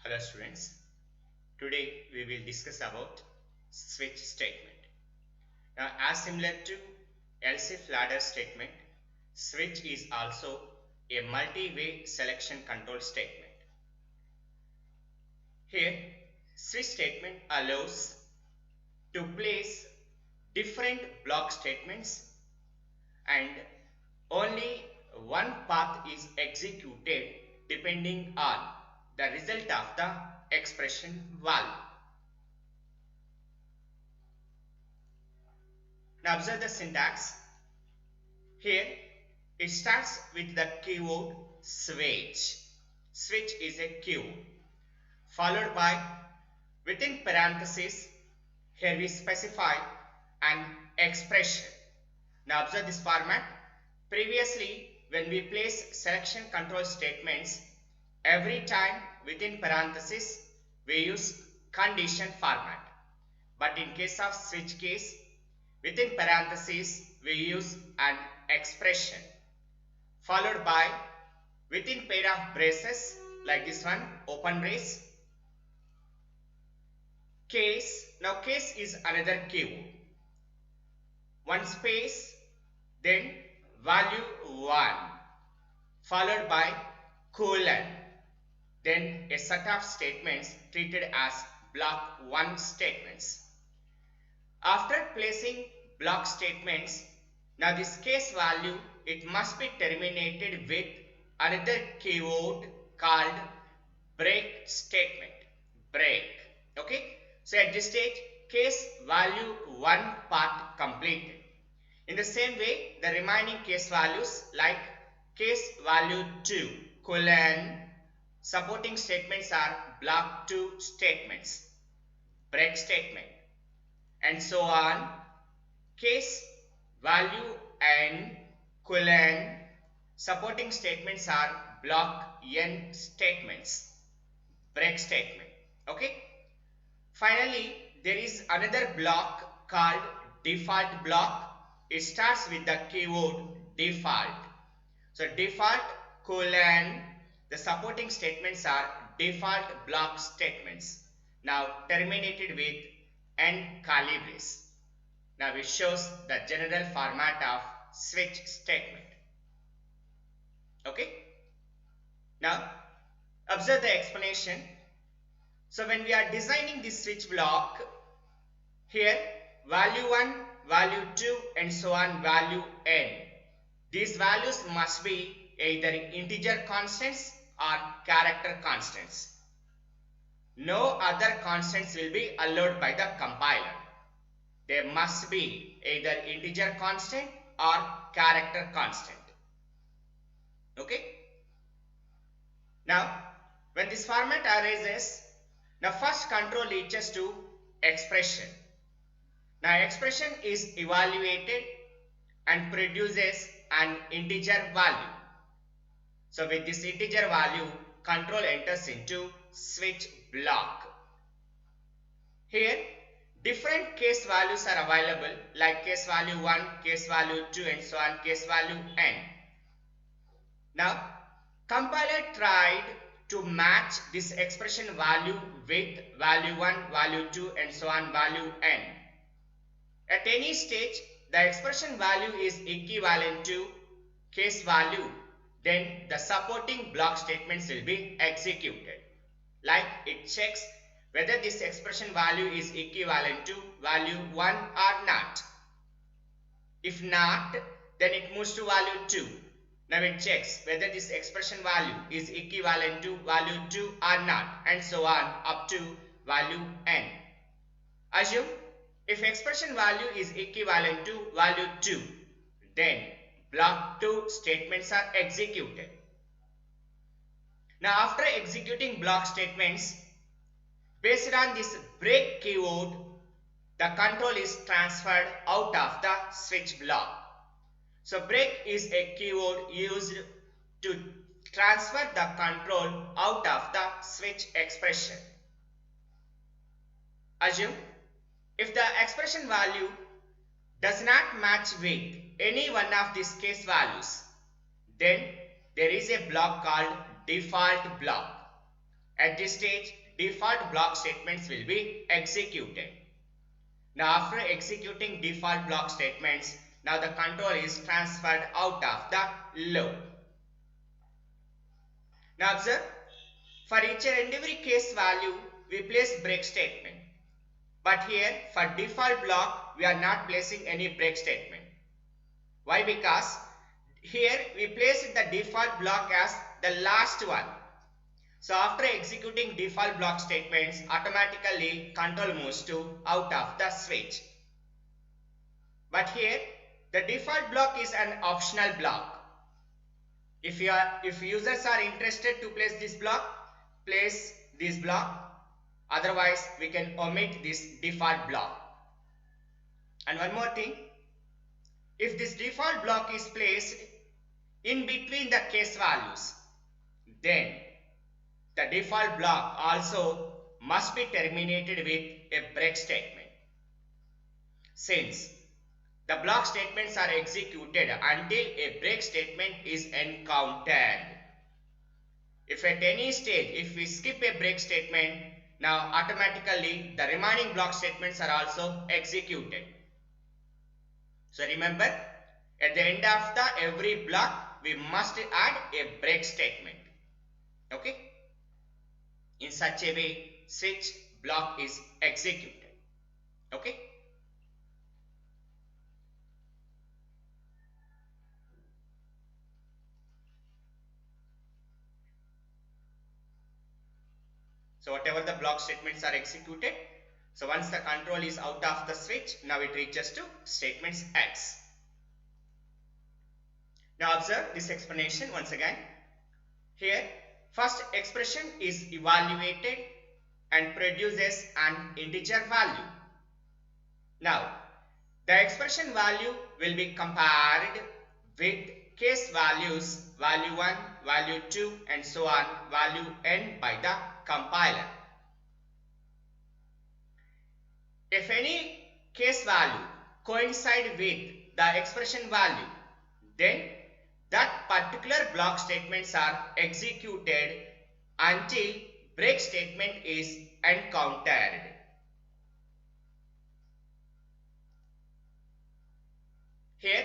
Hello students, today we will discuss about switch statement. Now as similar to else if ladder statement, switch is also a multi-way selection control statement. Here switch statement allows to place different block statements and only one path is executed depending on the result of the expression value. Now observe the syntax. Here it starts with the keyword switch. Switch is a keyword followed by within parentheses. Here we specify an expression. Now observe this format. Previously when we place selection control statements, every time within parentheses we use condition format. But in case of switch case, within parentheses we use an expression followed by within pair of braces like this one, open brace, case. Now case is another keyword. One space, then value 1 followed by colon, then a set of statements treated as block 1 statements. After placing block statements, now this case value, it must be terminated with another keyword called break statement. Break. Okay. So at this stage, case value 1 part completed. In the same way, the remaining case values like case value 2 colon supporting statements are block 2 statements, break statement, and so on. Case value n colon supporting statements are block n statements, break statement. Okay. Finally, there is another block called default block. It starts with the keyword default. So default colon the supporting statements are default block statements. Now terminated with end curly brace. Now it shows the general format of switch statement. Okay. Now observe the explanation. So when we are designing this switch block, here value 1, value 2 and so on value n. These values must be either integer constants or character constants. No other constants will be allowed by the compiler. There must be either integer constant or character constant. Okay. Now when this format arises, the first control reaches to expression. Now expression is evaluated and produces an integer value. So with this integer value, control enters into switch block. Here different case values are available like case value 1, case value 2 and so on, case value n. Now compiler tried to match this expression value with value 1, value 2 and so on value n. At any stage the expression value is equivalent to case value, then the supporting block statements will be executed. Like it checks whether this expression value is equivalent to value 1 or not. If not, then it moves to value 2. Now it checks whether this expression value is equivalent to value 2 or not, and so on up to value n. Assume if expression value is equivalent to value 2, then block 2 statements are executed. Now after executing block statements, based on this break keyword, the control is transferred out of the switch block. So break is a keyword used to transfer the control out of the switch expression. Assume if the expression value does not match with any one of these case values, then there is a block called default block. At this stage, default block statements will be executed. Now after executing default block statements, now the control is transferred out of the loop. Now observe, for each and every case value, we place break statement. But here, for default block, we are not placing any break statement. Why? Because here we place the default block as the last one. So after executing default block statements, automatically control moves to out of the switch. But here, the default block is an optional block. If users are interested to place this block. Otherwise, we can omit this default block. And one more thing, if this default block is placed in between the case values, then the default block also must be terminated with a break statement. Since the block statements are executed until a break statement is encountered. If at any stage, if we skip a break statement, now automatically the remaining block statements are also executed. So remember, at the end of every block, we must add a break statement. Okay? In such a way, switch block is executed. Okay? So whatever the block statements are executed, so once the control is out of the switch, now it reaches to statements X. Now observe this explanation once again. Here, first expression is evaluated and produces an integer value. Now, the expression value will be compared with case values value 1, value 2 and so on, value n by the compiler. If any case value coincide with the expression value, then that particular block statements are executed until break statement is encountered. Here,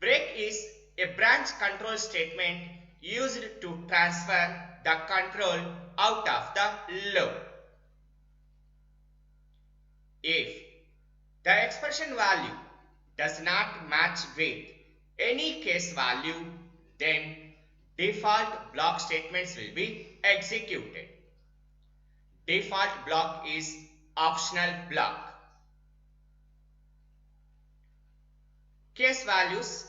break is a branch control statement used to transfer the control out of the loop. If the expression value does not match with any case value, then default block statements will be executed. Default block is optional block. Case values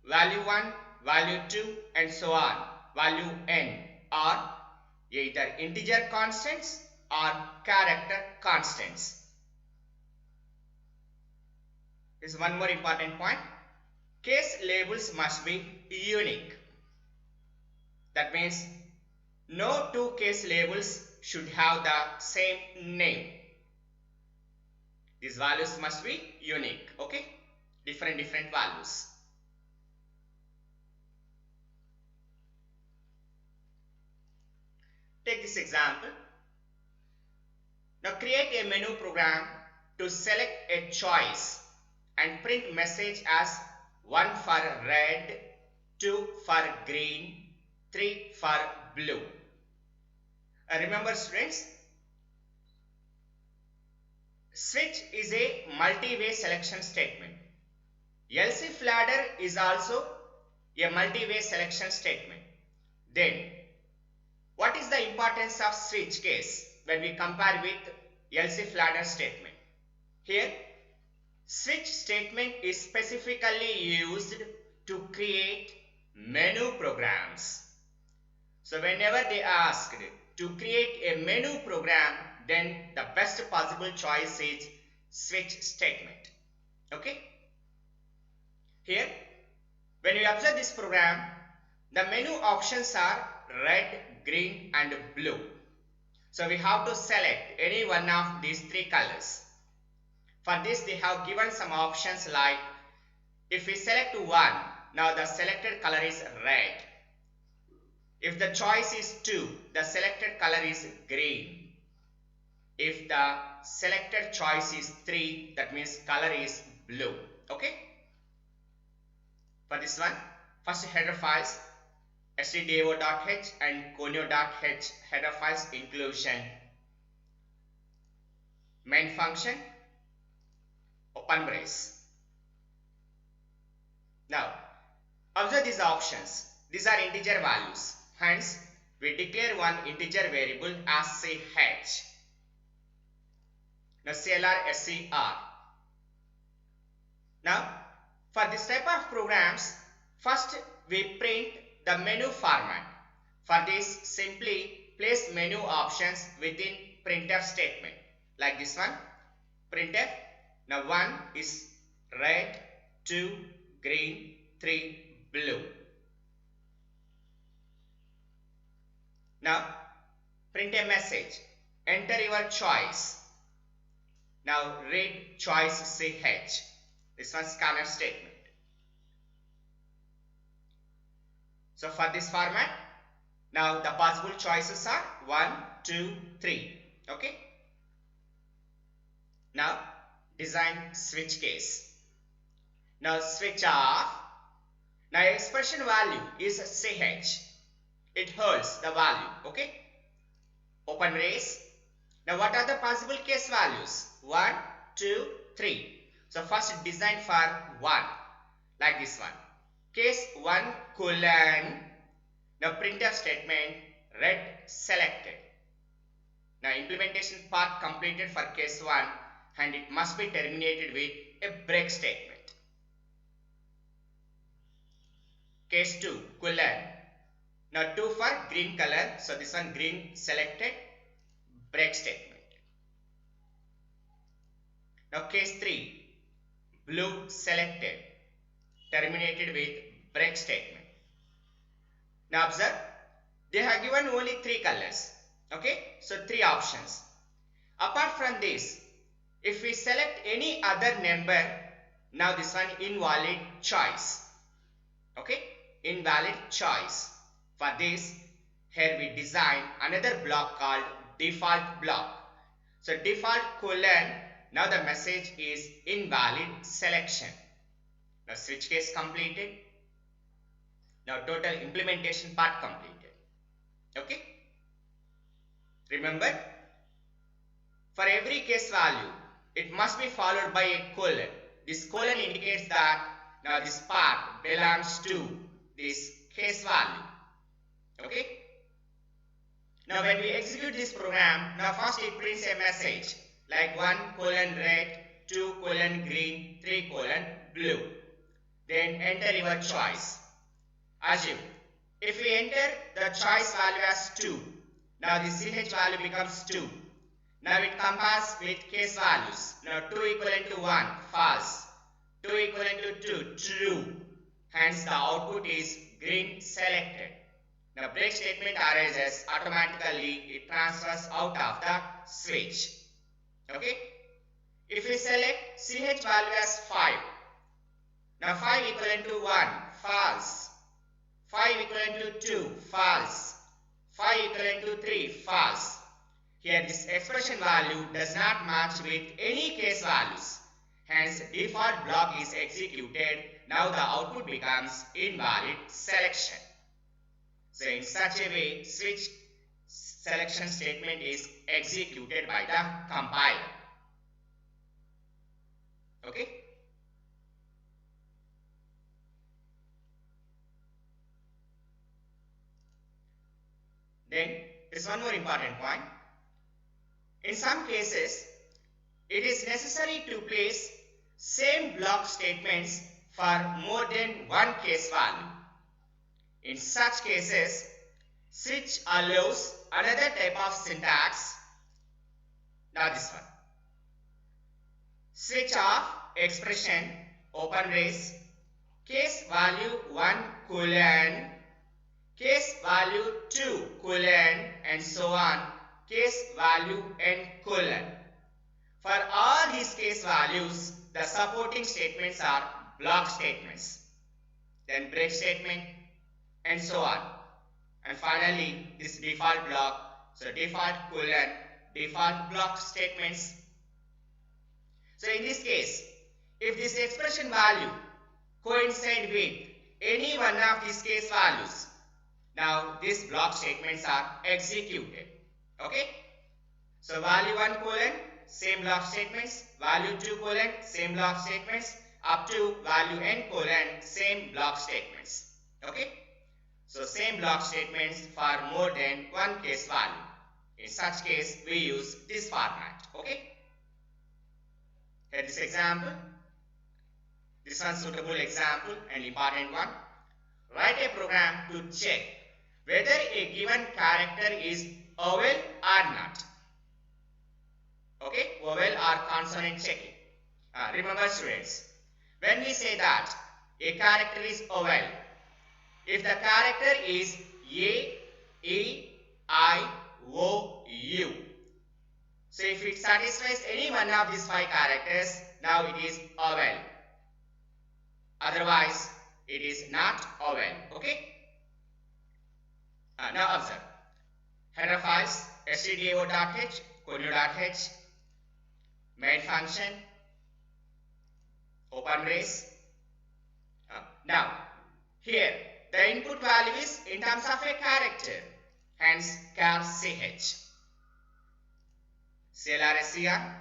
value 1, value 2 and so on, value n are either integer constants or character constants. This is one more important point. Case labels must be unique. That means no two case labels should have the same name. These values must be unique. Okay? Different values. Take this example. Now create a menu program to select a choice and print message as 1 for red, 2 for green, 3 for blue. Remember students, switch is a multi-way selection statement. LCF ladder is also a multi-way selection statement. Then, what is the importance of switch case when we compare with LCF ladder statement? Here, switch statement is specifically used to create menu programs. So whenever they asked to create a menu program, then the best possible choice is switch statement. Okay? Here, when you observe this program, the menu options are red, green and blue. So we have to select any one of these three colors. For this, they have given some options like, if we select 1, now the selected color is red. If the choice is 2, the selected color is green. If the selected choice is 3, that means color is blue. Okay. For this one, first header files stdio.h and conio.h header files inclusion. Main function, open brace. Now, observe these options. These are integer values. Hence, we declare one integer variable as ch. Now, CLR SCR. Now, for this type of programs, first we print the menu format. For this, simply place menu options within printf statement. Like this one, printf. Now 1 is red, 2 green, 3 blue. Now print a message. Enter your choice. Now read choice ch. This one scanf statement. So for this format, now the possible choices are 1, 2, 3. Okay. Now design switch case. Now switch off. Now expression value is ch. It holds the value. Okay. Open brace. Now what are the possible case values? 1, 2, 3. So first design for 1. Like this one. Case 1 colon. Now printf statement red selected. Now implementation part completed for case 1 and it must be terminated with a break statement. Case 2 colon. Now 2 for green color. So this one green selected, break statement. Now case 3 blue selected, terminated with break statement. Now observe, they have given only 3 colors. Okay, so 3 options. Apart from this, if we select any other number, now this one invalid choice. Okay, invalid choice. For this, here we design another block called default block. So default colon, now the message is invalid selection. Now switch case completed. Now total implementation part completed. Okay. Remember, for every case value, it must be followed by a colon. This colon indicates that now this part belongs to this case value. Okay. Now when we execute this program, now first it prints a message like 1 colon red, 2 colon green, 3 colon blue. Then enter your choice. Assume if we enter the choice value as 2, now the ch value becomes 2. Now it compares with case values. Now 2 equivalent to 1, false. 2 equivalent to 2, true. Hence the output is green selected. Now break statement arises automatically, it transfers out of the switch. Okay. If we select ch value as 5, now 5 equivalent to 1, false. 5 equivalent to 2, false. 5 equivalent to 3, false. Here this expression value does not match with any case values. Hence default block is executed. Now the output becomes invalid selection. So in such a way, switch selection statement is executed by the compiler. Okay. Then there's one more important point. In some cases, it is necessary to place same block statements for more than one case value. In such cases, switch allows another type of syntax. Now this one. Switch off expression, open brace, case value 1 colon, case value 2 colon, and so on, case value n colon. For all these case values, the supporting statements are block statements, then break statement, and so on. and finally this default block. So default colon default block statements. So in this case, if this expression value coincide with any one of these case values, now these block statements are executed. Okay. So value 1 colon same block statements, value 2 colon same block statements, up to value n colon same block statements. Okay. So same block statements for more than one case value. In such case, we use this format. Okay. Here this example. This one suitable example and important one. Write a program to check whether a given character is vowel or not. Okay, vowel or consonant checking. Remember students, when we say that a character is vowel, if the character is A, E, I, O, U. So if it satisfies any one of these 5 characters, now it is vowel. Otherwise, it is not vowel. Okay. Now observe. Header files stdio.h, conio.h, main function, open brace. Now here the input value is in terms of a character, hence char ch. CLRSCR.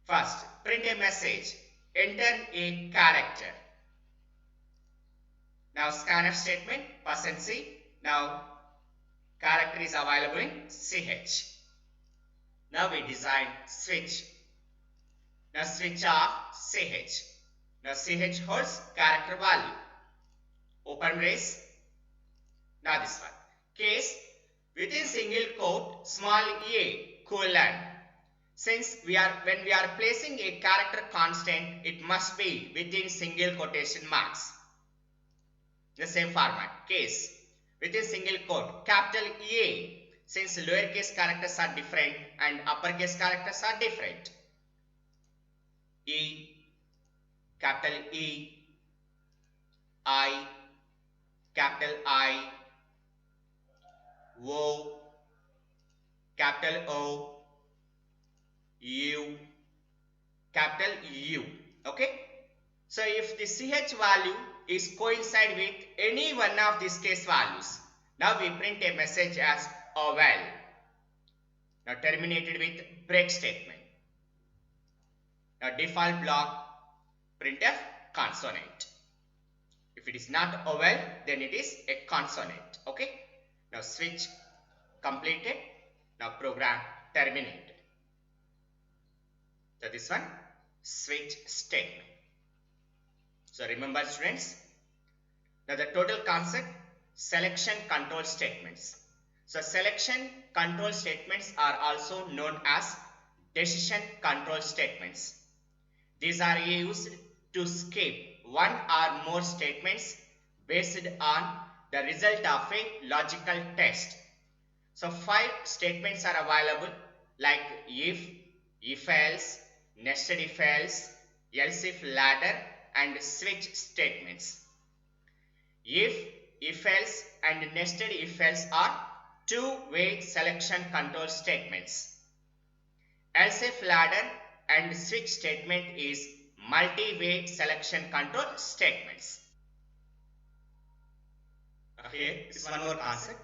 First, print a message. Enter a character. Now scanf statement %c. Now character is available in ch. Now we design switch. Now switch off ch. Now ch holds character value. Open brace. Now this one. Case within single quote small a colon. Since when we are placing a character constant, it must be within single quotation marks. The same format. Case within single quote capital A. Since lowercase characters are different and uppercase characters are different. E, capital E, I, capital I, O, capital O, U, capital U. Okay. So if the ch value is coincide with any one of these case values, now we print a message as vowel. Now terminated with break statement. Now default block printf consonant. If it is not vowel, then it is a consonant. Okay. Now switch completed. Now program terminated. So this one switch statement. So remember students, now the total concept selection control statements. So selection control statements are also known as decision control statements. These are used to skip one or more statements based on the result of a logical test. So 5 statements are available like if else, nested if else if ladder and switch statements. If else and nested if else are two-way selection control statements. Else if ladder and switch statement is multi-way selection control statements. Okay, this is one more concept,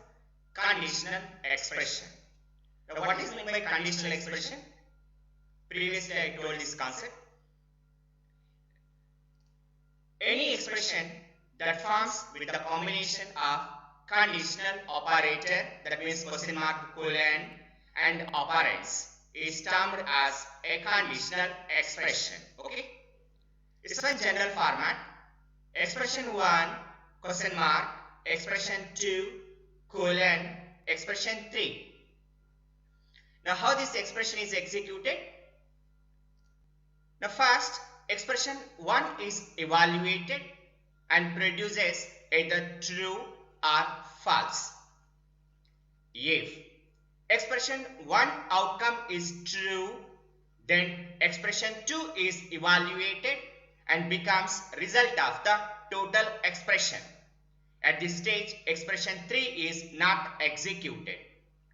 conditional expression. Now what is meant by conditional expression? Previously I told this concept. Any expression that forms with the combination of conditional operator, that means question mark, colon and operands, is termed as a conditional expression. Okay. This one general format. Expression 1 question mark, expression 2 colon, expression 3. Now how this expression is executed? Now first, expression 1 is evaluated and produces either true or false. If expression 1 outcome is true, then expression 2 is evaluated and becomes result of the total expression. At this stage, expression 3 is not executed.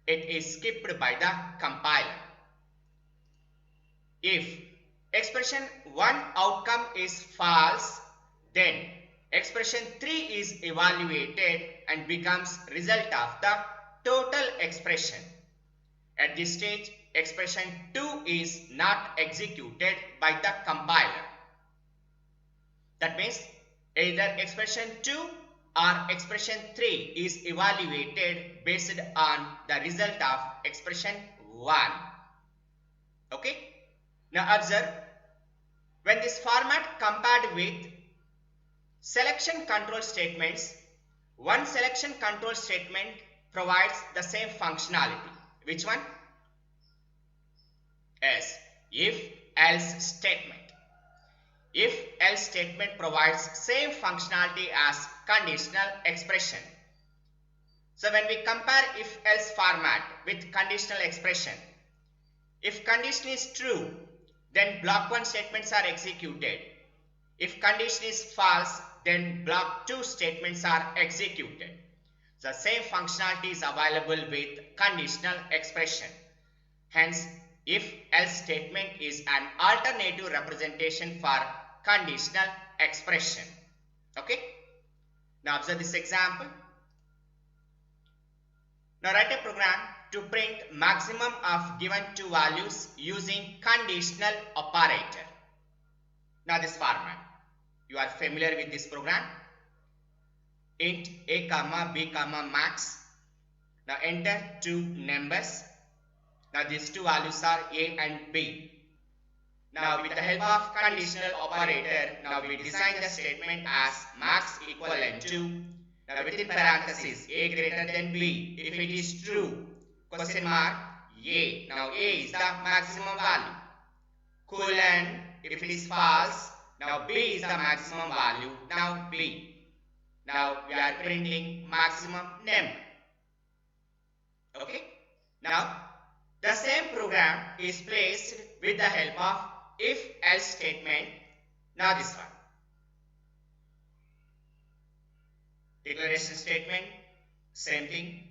It is skipped by the compiler. If expression 1 outcome is false, then expression 3 is evaluated and becomes result of the total expression. At this stage, expression 2 is not executed by the compiler. That means either expression 2 or expression 3 is evaluated based on the result of expression 1. Okay? Now observe, when this format compared with selection control statements, one selection control statement provides the same functionality. Which one? Yes, if-else statement. If-else statement provides same functionality as conditional expression. So when we compare if-else format with conditional expression, if condition is true, then block 1 statements are executed. If condition is false, then block 2 statements are executed. The same functionality is available with conditional expression. Hence, if-else statement is an alternative representation for conditional expression. Okay? Now observe this example. Now write a program to print maximum of given two values using conditional operator. Now this format. You are familiar with this program. Int a comma b comma max. Now enter two numbers. Now these two values are a and b. Now with the help of conditional operator, now we design the statement as max equivalent to, now within parentheses, a greater than b. If it is true, question mark a. Now a is the maximum value. Colon, if it is false, now b is the maximum value. Now b. Now we are printing maximum number. Okay. Now the same program is placed with the help of if-else statement. Now this one. Declaration statement, same thing.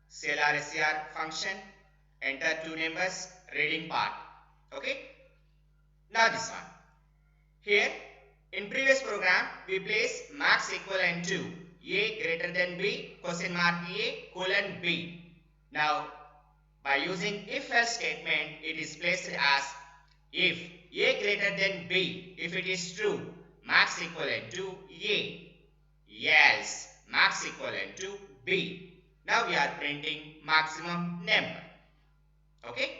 CLR SCR function, enter two numbers, reading part. Okay. Now this one. Here in previous program we place max equivalent to a greater than b, question mark a colon b. Now by using if-else statement, it is placed as if a greater than b, if it is true, max equivalent to a, else max equivalent to b. Now we are printing maximum number. Okay.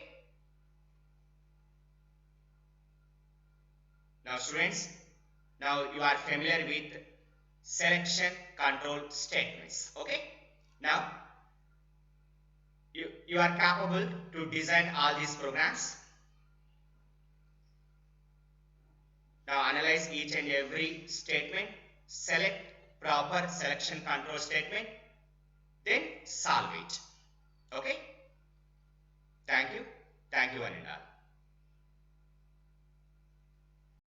Now students, now you are familiar with selection control statements. Okay. Now you are capable to design all these programs. Now analyze each and every statement, select proper selection control statement, then solve it. Okay. Thank you one and all.